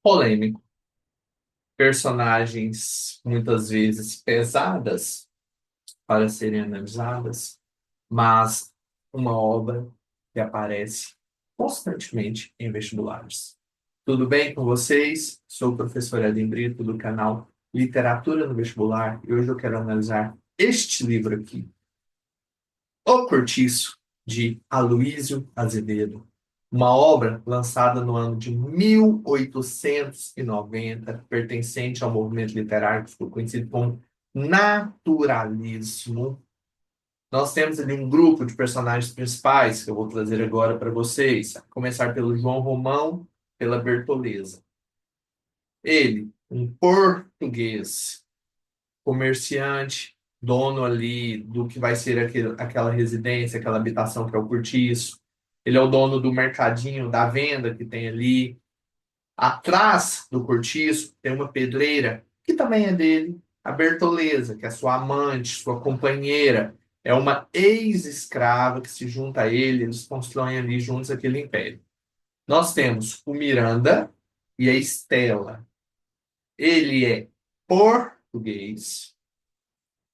polêmico. Personagens muitas vezes pesadas para serem analisadas, mas uma obra que aparece constantemente em vestibulares. Tudo bem com vocês? Sou o professor Edem Brito, do canal Literatura no Vestibular, e hoje eu quero analisar este livro aqui, O Cortiço, de Aloísio Azevedo. Uma obra lançada no ano de 1890, pertencente ao movimento literário que ficou conhecido como naturalismo. Nós temos ali um grupo de personagens principais que eu vou trazer agora para vocês. A começar pelo João Romão, pela Bertoleza. Ele, um português, comerciante, dono ali do que vai ser aquela residência, aquela habitação que é o Cortiço. Ele é o dono do mercadinho, da venda que tem ali. Atrás do Cortiço tem uma pedreira, que também é dele, a Bertoleza, que é sua amante, sua companheira. É uma ex-escrava que se junta a ele, eles constroem ali juntos aquele império. Nós temos o Miranda e a Estela. Ele é português,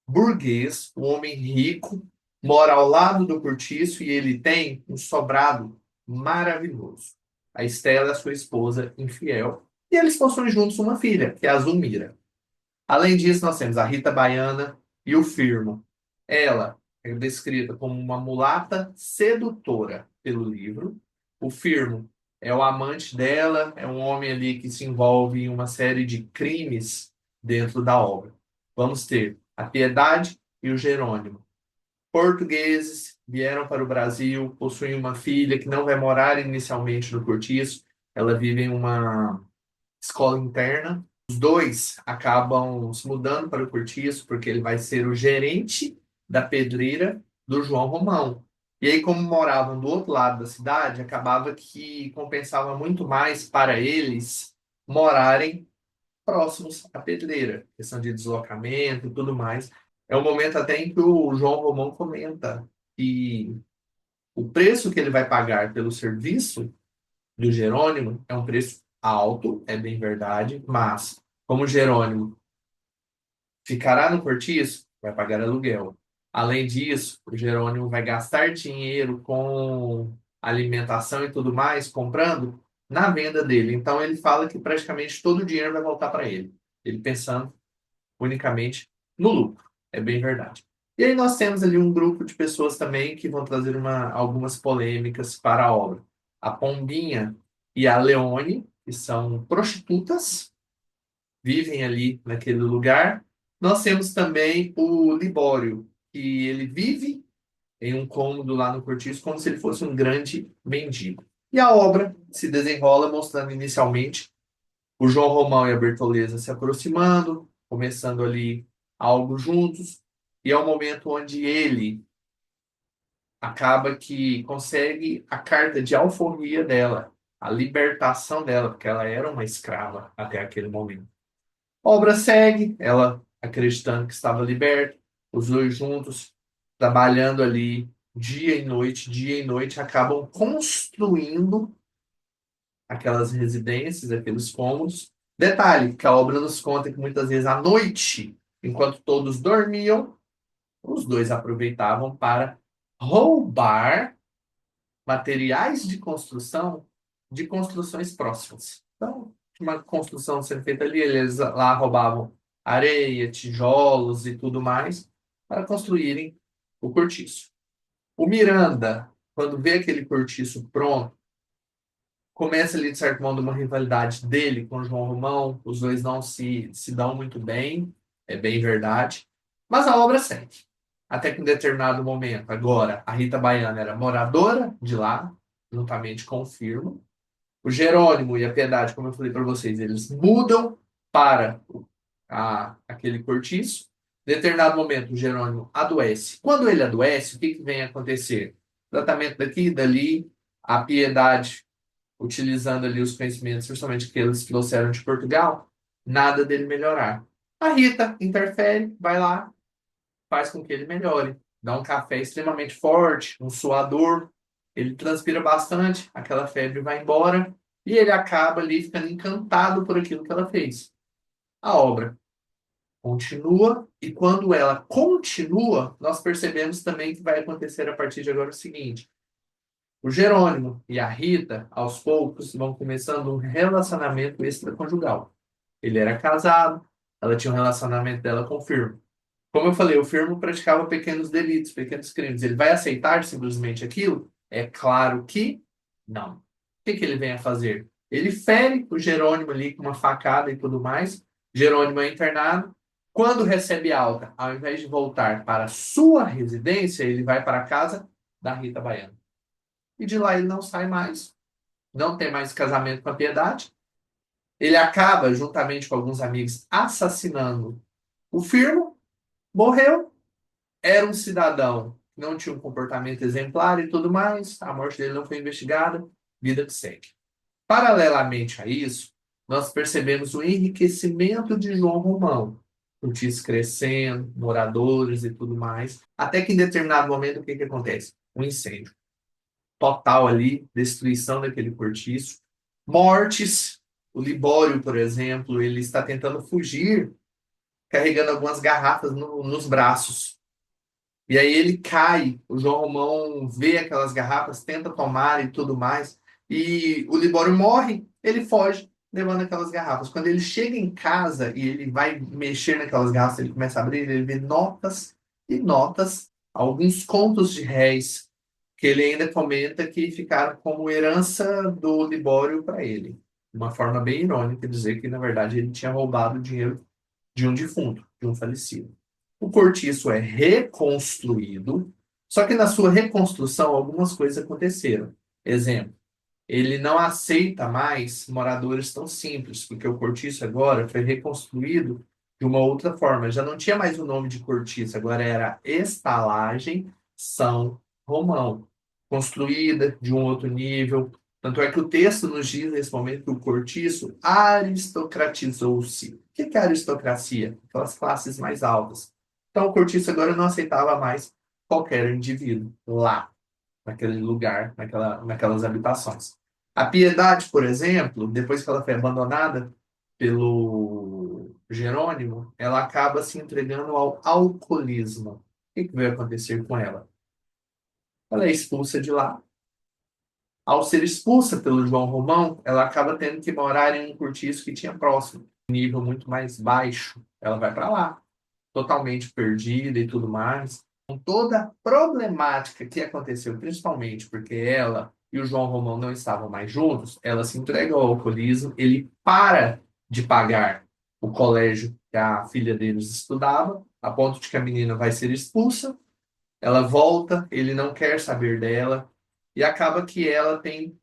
burguês, um homem rico, mora ao lado do Cortiço e ele tem um sobrado maravilhoso. A Estela é sua esposa infiel e eles possuem juntos uma filha, que é a Zulmira. Além disso, nós temos a Rita Baiana e o Firmo. Ela é descrita como uma mulata sedutora pelo livro. O Firmo é o amante dela, é um homem ali que se envolve em uma série de crimes dentro da obra. Vamos ter a Piedade e o Jerônimo. Portugueses vieram para o Brasil, possuem uma filha que não vai morar inicialmente no Cortiço. Ela vive em uma escola interna. Os dois acabam se mudando para o Cortiço, porque ele vai ser o gerente da pedreira do João Romão. E aí, como moravam do outro lado da cidade, acabava que compensava muito mais para eles morarem próximos à pedreira, questão de deslocamento e tudo mais. É um momento até em que o João Romão comenta que o preço que ele vai pagar pelo serviço do Jerônimo é um preço alto, é bem verdade, mas como o Jerônimo ficará no cortiço, vai pagar aluguel. Além disso, o Jerônimo vai gastar dinheiro com alimentação e tudo mais, comprando na venda dele. Então ele fala que praticamente todo o dinheiro vai voltar para ele. Ele pensando unicamente no lucro. É bem verdade. E aí nós temos ali um grupo de pessoas também que vão trazer algumas polêmicas para a obra. A Pombinha e a Leone, que são prostitutas, vivem ali naquele lugar. Nós temos também o Libório, que ele vive em um cômodo lá no Cortiço como se ele fosse um grande mendigo. E a obra se desenrola mostrando inicialmente o João Romão e a Bertoleza se aproximando, começando ali algo juntos, e é o momento onde ele acaba que consegue a carta de alforria dela, a libertação dela, porque ela era uma escrava até aquele momento. A obra segue, ela acreditando que estava liberta, os dois juntos, trabalhando ali dia e noite, acabam construindo aquelas residências, aqueles cômodos. Detalhe, que a obra nos conta que muitas vezes à noite, enquanto todos dormiam, os dois aproveitavam para roubar materiais de construções próximas. Então, uma construção sendo feita ali, eles lá roubavam areia, tijolos e tudo mais para construírem o cortiço. O Miranda, quando vê aquele cortiço pronto, começa ali, de certo modo, uma rivalidade dele com o João Romão. Os dois não se dão muito bem, é bem verdade. Mas a obra segue. Até que em determinado momento, agora, a Rita Baiana era moradora de lá, juntamente com o Firmo. O Jerônimo e a Piedade, como eu falei para vocês, eles mudam para aquele cortiço. Em determinado momento, o Jerônimo adoece. Quando ele adoece, o que vem a acontecer? Tratamento daqui e dali, a Piedade utilizando ali os conhecimentos, principalmente que eles trouxeram de Portugal, nada dele melhorar. A Rita interfere, vai lá, faz com que ele melhore. Dá um café extremamente forte, um suador, ele transpira bastante, aquela febre vai embora E ele acaba ali ficando encantado por aquilo que ela fez. A obra continua, e quando ela continua, nós percebemos também que vai acontecer a partir de agora o seguinte: o Jerônimo e a Rita, aos poucos, vão começando um relacionamento extraconjugal. Ele era casado, ela tinha um relacionamento dela com o Firmo. Como eu falei, o Firmo praticava pequenos delitos, pequenos crimes. Ele vai aceitar simplesmente aquilo? É claro que não. O que que ele vem a fazer? Ele fere o Jerônimo ali com uma facada e tudo mais. Jerônimo é internado. Quando recebe alta, ao invés de voltar para a sua residência, ele vai para a casa da Rita Baiana. E de lá ele não sai mais. Não tem mais casamento com a Piedade. Ele acaba, juntamente com alguns amigos, assassinando o Firmo. Morreu. Era um cidadão que não tinha um comportamento exemplar e tudo mais. A morte dele não foi investigada. Vida que segue. Paralelamente a isso, nós percebemos o enriquecimento de João Romão. Cortiço crescendo, moradores e tudo mais. Até que em determinado momento, o que que acontece? Um incêndio total ali, destruição daquele cortiço, mortes. O Libório, por exemplo, ele está tentando fugir, carregando algumas garrafas nos braços. E aí ele cai, o João Romão vê aquelas garrafas, tenta tomar e tudo mais, e o Libório morre, ele foge, levando aquelas garrafas. Quando ele chega em casa e ele vai mexer naquelas garrafas, ele começa a abrir, ele vê notas e notas, alguns contos de réis, que ele ainda comenta que ficaram como herança do Libório para ele. Uma forma bem irônica de dizer que, na verdade, ele tinha roubado o dinheiro de um defunto, de um falecido. O cortiço é reconstruído, só que na sua reconstrução algumas coisas aconteceram. Exemplo, ele não aceita mais moradores tão simples, porque o cortiço agora foi reconstruído de uma outra forma. Já não tinha mais o nome de cortiço, agora era Estalagem São Romão, construída de um outro nível. Tanto é que o texto nos diz nesse momento que o cortiço aristocratizou-se. O que é aristocracia? Aquelas classes mais altas. Então o cortiço agora não aceitava mais qualquer indivíduo lá naquele lugar, naquelas habitações. A Piedade, por exemplo, depois que ela foi abandonada pelo Jerônimo, ela acaba se entregando ao alcoolismo. O que que vai acontecer com ela? Ela é expulsa de lá. Ao ser expulsa pelo João Romão, ela acaba tendo que morar em um cortiço que tinha próximo, um nível muito mais baixo. Ela vai para lá, totalmente perdida e tudo mais. Com toda a problemática que aconteceu, principalmente porque ela e o João Romão não estavam mais juntos, ela se entrega ao alcoolismo, ele para de pagar o colégio que a filha deles estudava, a ponto de que a menina vai ser expulsa, ela volta, ele não quer saber dela, e acaba que ela tem,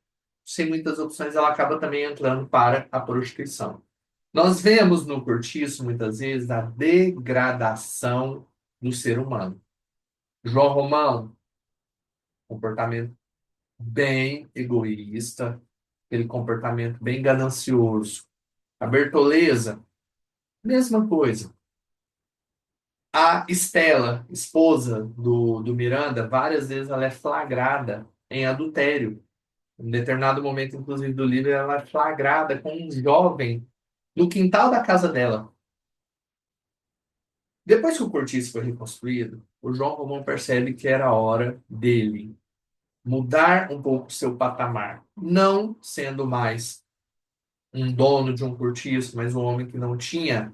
sem muitas opções, ela acaba também entrando para a prostituição. Nós vemos no cortiço, muitas vezes, a degradação do ser humano. João Romão, comportamento bem egoísta, aquele comportamento bem ganancioso. A Bertoleza, mesma coisa. A Estela, esposa do Miranda, várias vezes ela é flagrada em adultério. Em determinado momento, inclusive, do livro, ela é flagrada com um jovem no quintal da casa dela. Depois que o cortiço foi reconstruído, o João Romão percebe que era a hora dele mudar um pouco seu patamar, não sendo mais um dono de um cortiço, mas um homem que não tinha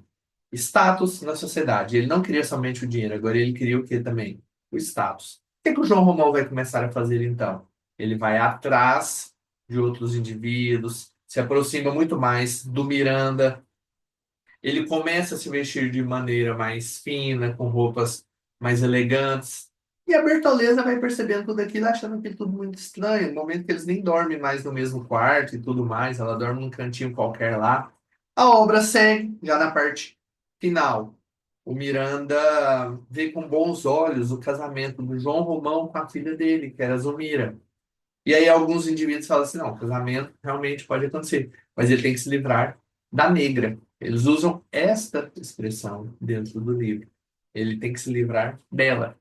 status na sociedade. Ele não queria somente o dinheiro, agora ele queria o que também? O status. O que que o João Romão vai começar a fazer então? Ele vai atrás de outros indivíduos, se aproxima muito mais do Miranda, ele começa a se vestir de maneira mais fina, com roupas mais elegantes. E a Bertoleza vai percebendo tudo aquilo, achando que tudo muito estranho. No momento que eles nem dormem mais no mesmo quarto e tudo mais, ela dorme num cantinho qualquer lá. A obra segue, já na parte final. O Miranda vê com bons olhos o casamento do João Romão com a filha dele, que era a Zulmira. E aí alguns indivíduos falam assim, não, o casamento realmente pode acontecer, mas ele tem que se livrar da negra. Eles usam esta expressão dentro do livro. Ele tem que se livrar dela.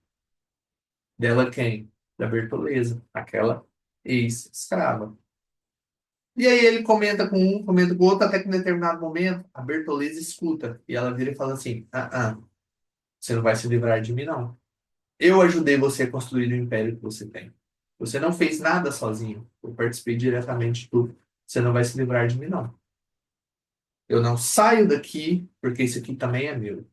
Dela quem? Da Bertoleza, aquela ex-escrava. E aí ele comenta com um, comenta com o outro, até que em determinado momento a Bertoleza escuta. E ela vira e fala assim: você não vai se livrar de mim, não. Eu ajudei você a construir o império que você tem. Você não fez nada sozinho. Eu participei diretamente de tudo. Você não vai se livrar de mim, não. Eu não saio daqui, porque isso aqui também é meu.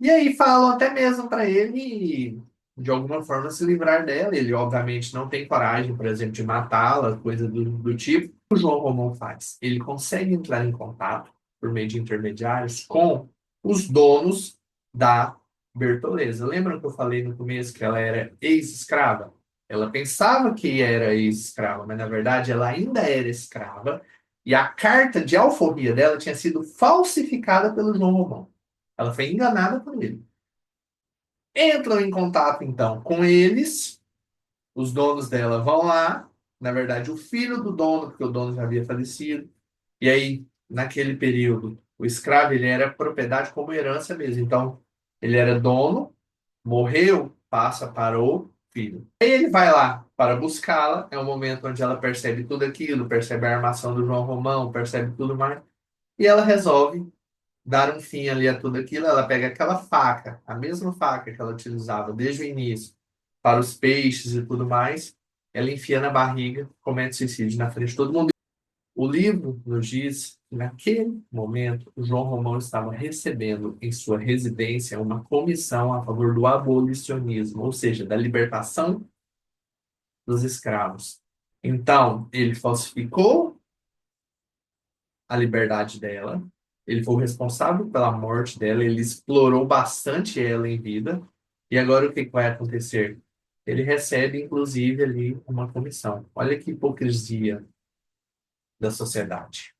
E aí falam até mesmo para ele, de alguma forma, se livrar dela. Ele, obviamente, não tem coragem, por exemplo, de matá-la, coisa do tipo. O João Romão faz? Ele consegue entrar em contato, por meio de intermediários, com os donos da Bertoleza. Lembram que eu falei no começo que ela era ex-escrava? Ela pensava que era ex-escrava, mas na verdade ela ainda era escrava. E a carta de alforria dela tinha sido falsificada pelo João Romão. Ela foi enganada por ele. Entram em contato, então, com eles. Os donos dela vão lá. Na verdade, o filho do dono, porque o dono já havia falecido. E aí, naquele período, o escravo ele era propriedade como herança mesmo. Então, ele era dono, morreu, passa para o filho. Aí ele vai lá para buscá-la. É o momento onde ela percebe tudo aquilo, percebe a armação do João Romão, percebe tudo mais. E ela resolve dar um fim ali a tudo aquilo, ela pega aquela faca, a mesma faca que ela utilizava desde o início para os peixes e tudo mais, ela enfia na barriga, comete suicídio na frente de todo mundo. O livro nos diz que naquele momento o João Romão estava recebendo em sua residência uma comissão a favor do abolicionismo, ou seja, da libertação dos escravos. Então, ele falsificou a liberdade dela. Ele foi o responsável pela morte dela, ele explorou bastante ela em vida. E agora o que que vai acontecer? Ele recebe, inclusive, ali uma comissão. Olha que hipocrisia da sociedade.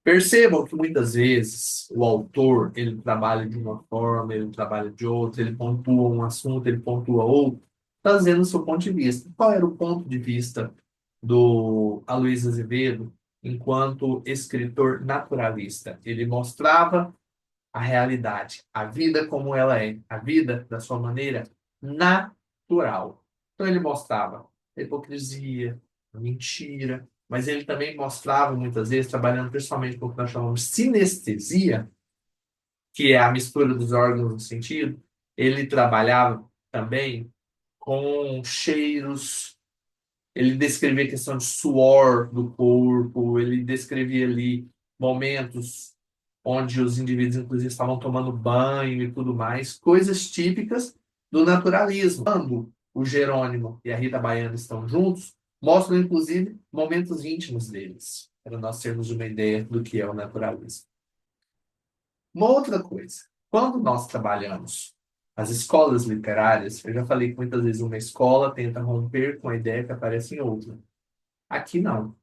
Percebam que muitas vezes o autor, ele trabalha de uma forma, ele trabalha de outra, ele pontua um assunto, ele pontua outro, trazendo o seu ponto de vista. Qual era o ponto de vista do Aloysio Azevedo enquanto escritor naturalista? Ele mostrava a realidade, a vida como ela é, a vida da sua maneira natural. Então ele mostrava a hipocrisia, a mentira, mas ele também mostrava muitas vezes, trabalhando principalmente com o que nós chamamos de sinestesia, que é a mistura dos órgãos do sentido, ele trabalhava também com cheiros, ele descrevia a questão de suor do corpo, ele descrevia ali momentos onde os indivíduos, inclusive, estavam tomando banho e tudo mais, coisas típicas do naturalismo. Quando o Jerônimo e a Rita Baiana estão juntos, mostram, inclusive, momentos íntimos deles, para nós termos uma ideia do que é o naturalismo. Uma outra coisa, quando nós trabalhamos as escolas literárias, eu já falei que muitas vezes uma escola tenta romper com a ideia que aparece em outra. Aqui não.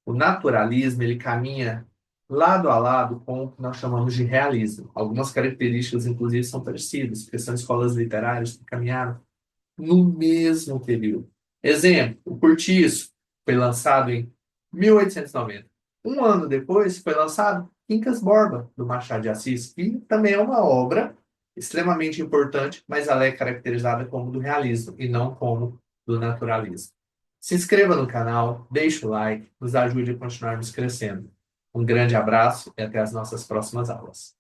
O naturalismo ele caminha lado a lado com o que nós chamamos de realismo. Algumas características, inclusive, são parecidas, porque são escolas literárias que caminharam no mesmo período. Exemplo, o Cortiço foi lançado em 1890. Um ano depois foi lançado Quincas Borba, do Machado de Assis, que também é uma obra extremamente importante, mas ela é caracterizada como do realismo e não como do naturalismo. Se inscreva no canal, deixe o like, nos ajude a continuarmos crescendo. Um grande abraço e até as nossas próximas aulas.